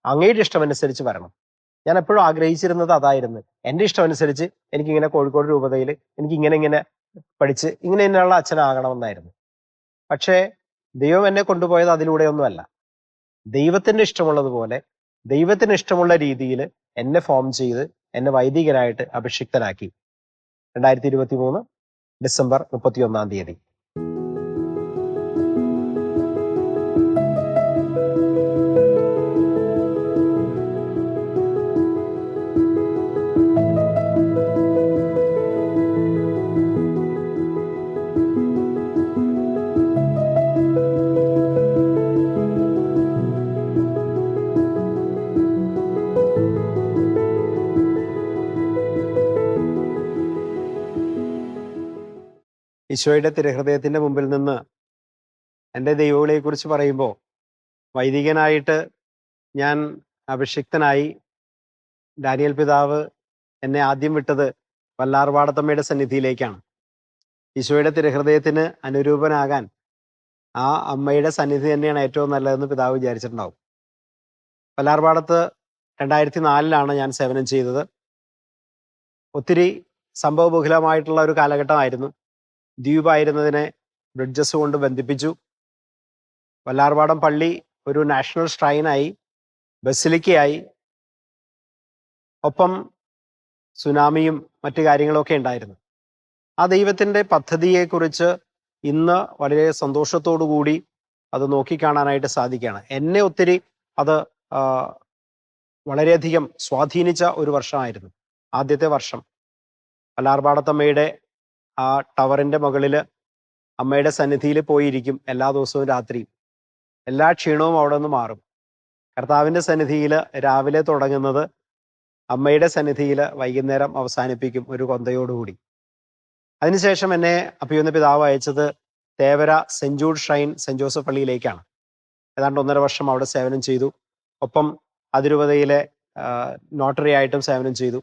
അങ്ങയുടെ ഇഷ്ടമനുസരിച്ച് വരണം. ഞാൻ എപ്പോഴും ആഗ്രഹിച്ചിരുന്നത് അതായിരുന്നു. എൻ്റെ ഇഷ്ടമനുസരിച്ച് എനിക്കിങ്ങനെ കോഴിക്കോട് രൂപതയിൽ എനിക്ക് ഇങ്ങനെ പഠിച്ച് ഇങ്ങനെയുള്ള അച്ഛനാകണമെന്നായിരുന്നു. പക്ഷേ ദൈവം എന്നെ കൊണ്ടുപോയത് അതിലൂടെയൊന്നുമല്ല. ദൈവത്തിന് ഇഷ്ടമുള്ളതുപോലെ, ദൈവത്തിന് ഇഷ്ടമുള്ള രീതിയിൽ എന്നെ ഫോം ചെയ്ത് എന്നെ വൈദികനായിട്ട് അഭിഷിക്തനാക്കി. 2023 ഡിസംബർ 31 ഈശോയുടെ തിരുഹൃദയത്തിന്റെ മുമ്പിൽ നിന്ന് എൻ്റെ ദൈവവിളിയെക്കുറിച്ച് പറയുമ്പോൾ, വൈദികനായിട്ട് ഞാൻ അഭിഷിക്തനായി. ഡാനിയൽ പിതാവ് എന്നെ ആദ്യം വിട്ടത് വല്ലാർപാടത്തമ്മയുടെ സന്നിധിയിലേക്കാണ്. ഈശോയുടെ തിരുഹൃദയത്തിന് അനുരൂപനാകാൻ ആ അമ്മയുടെ സന്നിധി തന്നെയാണ് ഏറ്റവും നല്ലതെന്ന് പിതാവ് വിചാരിച്ചിട്ടുണ്ടാവും. വല്ലാർപാടത്ത് 2004 ഞാൻ സേവനം ചെയ്തത്. ഒത്തിരി സംഭവബഹുലമായിട്ടുള്ള ഒരു കാലഘട്ടമായിരുന്നു. ദ്വീപായിരുന്നതിനെ ബ്രിഡ്ജസ് കൊണ്ട് ബന്ധിപ്പിച്ചു. വല്ലാർപാടം പള്ളി ഒരു നാഷണൽ ഷ്രൈനായി, ബസിലിക്കയായി. ഒപ്പം സുനാമിയും മറ്റു കാര്യങ്ങളൊക്കെ ഉണ്ടായിരുന്നു. ആ ദൈവത്തിൻ്റെ പദ്ധതിയെക്കുറിച്ച് ഇന്ന് വളരെ സന്തോഷത്തോടു കൂടി അത് നോക്കിക്കാണാനായിട്ട് സാധിക്കുകയാണ്. എന്നെ ഒത്തിരി അത് വളരെയധികം സ്വാധീനിച്ച ഒരു വർഷമായിരുന്നു. ആദ്യത്തെ വർഷം വല്ലാർപാടത്തമ്മയുടെ ആ ടവറിൻ്റെ മുകളിൽ അമ്മയുടെ സന്നിധിയിൽ പോയിരിക്കും എല്ലാ ദിവസവും രാത്രി. എല്ലാ ക്ഷീണവും അവിടെ നിന്ന് മാറും. കർത്താവിൻ്റെ സന്നിധിയിൽ രാവിലെ തുടങ്ങുന്നത് അമ്മയുടെ സന്നിധിയിൽ വൈകുന്നേരം അവസാനിപ്പിക്കും ഒരു കൊന്തയോടുകൂടി. അതിനുശേഷം എന്നെ അഭിയുന്ന പിതാവ് അയച്ചത് Thevara saint Jude shrine saint Joseph പള്ളിയിലേക്കാണ്. ഏതാണ്ട് 1.5 വർഷം അവിടെ സേവനം ചെയ്തു. ഒപ്പം അതിരൂപതയിലെ നോട്ടറി ആയിട്ടും സേവനം ചെയ്തു.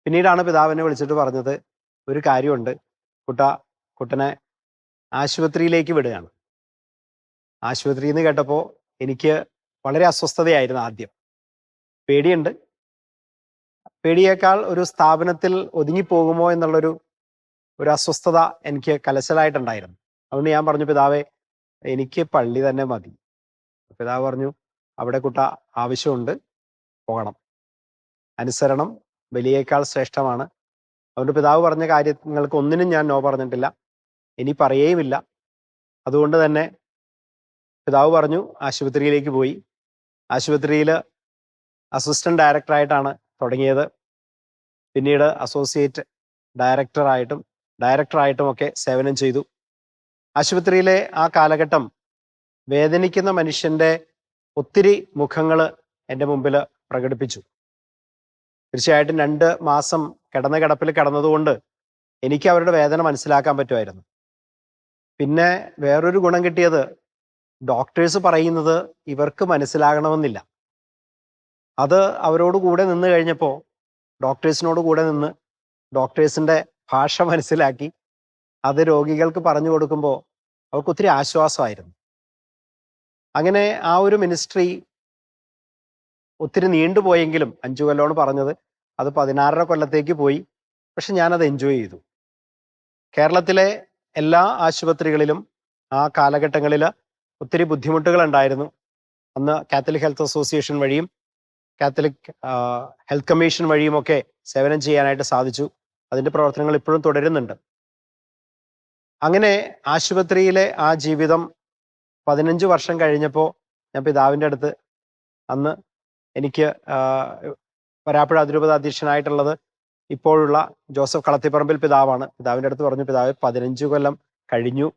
പിന്നീടാണ് പിതാവിനെ വിളിച്ചിട്ട് പറഞ്ഞത്, ഒരു കാര്യമുണ്ട്, കുട്ടനെ ആശുപത്രിയിലേക്ക് വിടുകയാണ്. ആശുപത്രിയിൽ നിന്ന് കേട്ടപ്പോൾ എനിക്ക് വളരെ അസ്വസ്ഥതയായിരുന്നു. ആദ്യം പേടിയുണ്ട്. പേടിയേക്കാൾ ഒരു സ്ഥാപനത്തിൽ ഒതുങ്ങിപ്പോകുമോ എന്നുള്ളൊരു അസ്വസ്ഥത എനിക്ക് കലശലായിട്ടുണ്ടായിരുന്നു. അതുകൊണ്ട് ഞാൻ പറഞ്ഞു, പിതാവേ, എനിക്ക് പള്ളി തന്നെ മതി. പിതാവ് പറഞ്ഞു, അവിടെ ആവശ്യമുണ്ട്, പോകണം. അനുസരണം ബലിയേക്കാൾ ശ്രേഷ്ഠമാണ്. അതുകൊണ്ട് പിതാവ് പറഞ്ഞ കാര്യങ്ങൾക്ക് ഒന്നിനും ഞാൻ നോ പറഞ്ഞിട്ടില്ല, ഇനി പറയുകയുമില്ല. അതുകൊണ്ട് തന്നെ പിതാവ് പറഞ്ഞു, ആശുപത്രിയിലേക്ക് പോയി. ആശുപത്രിയിൽ അസിസ്റ്റന്റ് ഡയറക്ടറായിട്ടാണ് തുടങ്ങിയത്. പിന്നീട് അസോസിയേറ്റ് ഡയറക്ടറായിട്ടും ഒക്കെ സേവനം ചെയ്തു. ആശുപത്രിയിലെ ആ കാലഘട്ടം വേദനിക്കുന്ന മനുഷ്യൻ്റെ ഒത്തിരി മുഖങ്ങൾ എൻ്റെ മുമ്പിൽ പ്രകടിപ്പിച്ചു. തീർച്ചയായിട്ടും 2 മാസം കിടപ്പിൽ കിടന്നതുകൊണ്ട് എനിക്ക് അവരുടെ വേദന മനസ്സിലാക്കാൻ പറ്റുമായിരുന്നു. പിന്നെ വേറൊരു ഗുണം കിട്ടിയത്, ഡോക്ടേഴ്സ് പറയുന്നത് ഇവർക്ക് മനസ്സിലാകണമെന്നില്ല. അത് അവരോട് കൂടെ നിന്ന് കഴിഞ്ഞപ്പോൾ, ഡോക്ടേഴ്സിനോട് കൂടെ നിന്ന് ഡോക്ടേഴ്സിൻ്റെ ഭാഷ മനസ്സിലാക്കി അത് രോഗികൾക്ക് പറഞ്ഞു കൊടുക്കുമ്പോൾ അവർക്ക് ഒത്തിരി ആശ്വാസമായിരുന്നു. അങ്ങനെ ആ ഒരു മിനിസ്ട്രി ഒത്തിരി നീണ്ടുപോയെങ്കിലും, 5 കൊല്ലമാണ് പറഞ്ഞത്, അത് 16.5 കൊല്ലത്തേക്ക് പോയി. പക്ഷെ ഞാനത് എൻജോയ് ചെയ്തു. കേരളത്തിലെ എല്ലാ ആശുപത്രികളിലും ആ കാലഘട്ടങ്ങളിൽ ഒത്തിരി ബുദ്ധിമുട്ടുകൾ ഉണ്ടായിരുന്നു. അന്ന് കാത്തലിക് ഹെൽത്ത് അസോസിയേഷൻ വഴിയും കാത്തലിക് ഹെൽത്ത് കമ്മീഷൻ വഴിയുമൊക്കെ സേവനം ചെയ്യാനായിട്ട് സാധിച്ചു. അതിൻ്റെ പ്രവർത്തനങ്ങൾ ഇപ്പോഴും തുടരുന്നുണ്ട്. അങ്ങനെ ആശുപത്രിയിലെ ആ ജീവിതം 15 വർഷം കഴിഞ്ഞപ്പോൾ ഞാൻ പിതാവിൻ്റെ അടുത്ത്, അന്ന് എനിക്ക് വരാപ്പുഴ അതിരൂപത അധ്യക്ഷനായിട്ടുള്ളത് ഇപ്പോഴുള്ള ജോസഫ് കളത്തിപ്പറമ്പിൽ പിതാവാണ്. പിതാവിൻ്റെ അടുത്ത് പറഞ്ഞു, പിതാവ് 15 കൊല്ലം കഴിഞ്ഞു.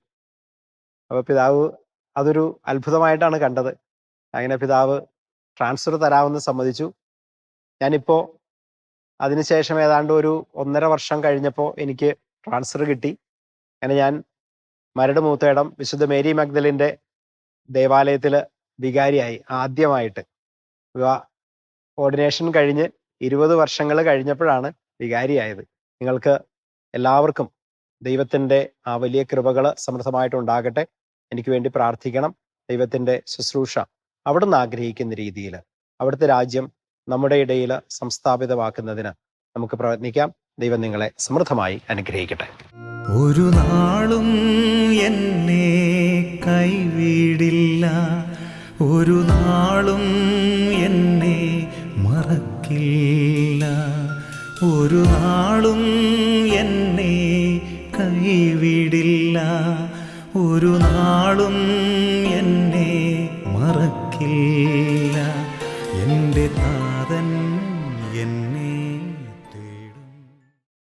അപ്പോൾ പിതാവ് അതൊരു അത്ഭുതമായിട്ടാണ് കണ്ടത്. അങ്ങനെ പിതാവ് ട്രാൻസ്ഫർ തരാമെന്ന് സമ്മതിച്ചു. ഞാനിപ്പോൾ അതിനുശേഷം ഏതാണ്ട് ഒരു 1.5 വർഷം കഴിഞ്ഞപ്പോൾ എനിക്ക് ട്രാൻസ്ഫർ കിട്ടി. അങ്ങനെ ഞാൻ മരട് മൂത്തേടം വിശുദ്ധ മേരി മഗ്ദലിൻ്റെ ദേവാലയത്തിൽ വികാരിയായി. ആദ്യമായിട്ട് ഓർഡിനേഷൻ കഴിഞ്ഞ് 20 വർഷങ്ങൾ കഴിഞ്ഞപ്പോഴാണ് വികാരിയായത്. നിങ്ങൾക്ക് എല്ലാവർക്കും ദൈവത്തിൻ്റെ ആ വലിയ കൃപകൾ സമൃദ്ധമായിട്ടുണ്ടാകട്ടെ. എനിക്ക് വേണ്ടി പ്രാർത്ഥിക്കണം. ദൈവത്തിൻ്റെ ശുശ്രൂഷ അവിടുന്ന് ആഗ്രഹിക്കുന്ന രീതിയിൽ അവിടുത്തെ രാജ്യം നമ്മുടെ ഇടയിൽ സംസ്ഥാപിതമാക്കുന്നതിന് നമുക്ക് പ്രയത്നിക്കാം. ദൈവം നിങ്ങളെ സമൃദ്ധമായി അനുഗ്രഹിക്കട്ടെ. ഒരു നാളും എന്നെ കൈവിടില്ല, ഒരു നാളും എന്നെ മറക്കില്ല, ഒരു നാളും എന്നെ കൈവിടില്ല, ഒരു നാളും എന്നെ മറക്കില്ല.